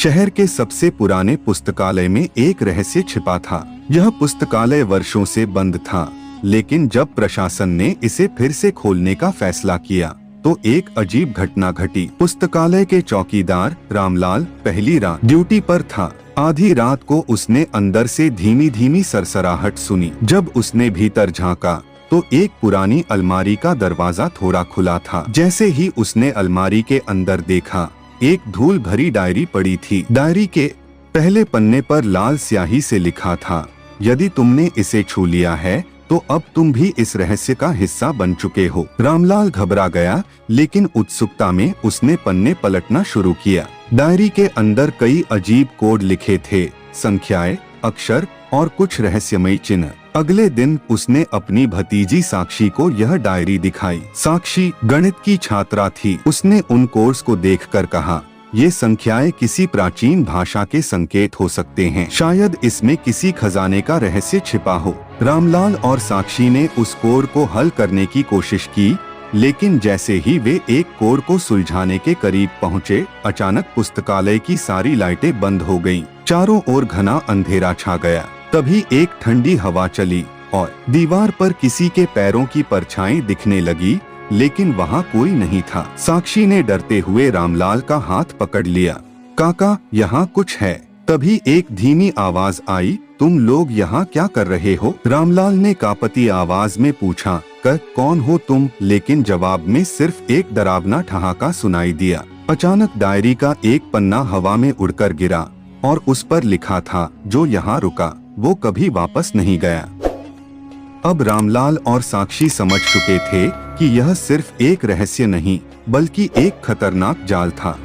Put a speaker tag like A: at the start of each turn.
A: शहर के सबसे पुराने पुस्तकालय में एक रहस्य छिपा था। यह पुस्तकालय वर्षों से बंद था, लेकिन जब प्रशासन ने इसे फिर से खोलने का फैसला किया तो एक अजीब घटना घटी। पुस्तकालय के चौकीदार रामलाल पहली रात ड्यूटी पर था। आधी रात को उसने अंदर से धीमी धीमी सरसराहट सुनी। जब उसने भीतर झांका तो एक पुरानी अलमारी का दरवाजा थोड़ा खुला था। जैसे ही उसने अलमारी के अंदर देखा, एक धूल भरी डायरी पड़ी थी। डायरी के पहले पन्ने पर लाल स्याही से लिखा था, यदि तुमने इसे छू लिया है तो अब तुम भी इस रहस्य का हिस्सा बन चुके हो। रामलाल घबरा गया, लेकिन उत्सुकता में उसने पन्ने पलटना शुरू किया। डायरी के अंदर कई अजीब कोड लिखे थे, संख्याएं, अक्षर और कुछ रहस्यमयी चिन्ह। अगले दिन उसने अपनी भतीजी साक्षी को यह डायरी दिखाई। साक्षी गणित की छात्रा थी। उसने उन कोड्स को देखकर कहा, ये संख्याएं किसी प्राचीन भाषा के संकेत हो सकते हैं। शायद इसमें किसी खजाने का रहस्य छिपा हो। रामलाल और साक्षी ने उस कोड को हल करने की कोशिश की, लेकिन जैसे ही वे एक कोड को सुलझाने के करीब पहुंचे, अचानक पुस्तकालय की सारी लाइटें बंद हो गईं। चारों ओर घना अंधेरा छा गया। तभी एक ठंडी हवा चली और दीवार पर किसी के पैरों की परछाई दिखने लगी, लेकिन वहाँ कोई नहीं था। साक्षी ने डरते हुए रामलाल का हाथ पकड़ लिया। काका, यहाँ कुछ है। तभी एक धीमी आवाज आई, तुम लोग यहाँ क्या कर रहे हो? रामलाल ने कांपती आवाज में पूछा, कौन हो तुम? लेकिन जवाब में सिर्फ एक डरावना ठहाका सुनाई दिया। अचानक डायरी का एक पन्ना हवा में उड़कर गिरा और उस पर लिखा था, जो यहाँ रुका वो कभी वापस नहीं गया। अब रामलाल और साक्षी समझ चुके थे कि यह सिर्फ एक रहस्य नहीं, बल्कि एक खतरनाक जाल था।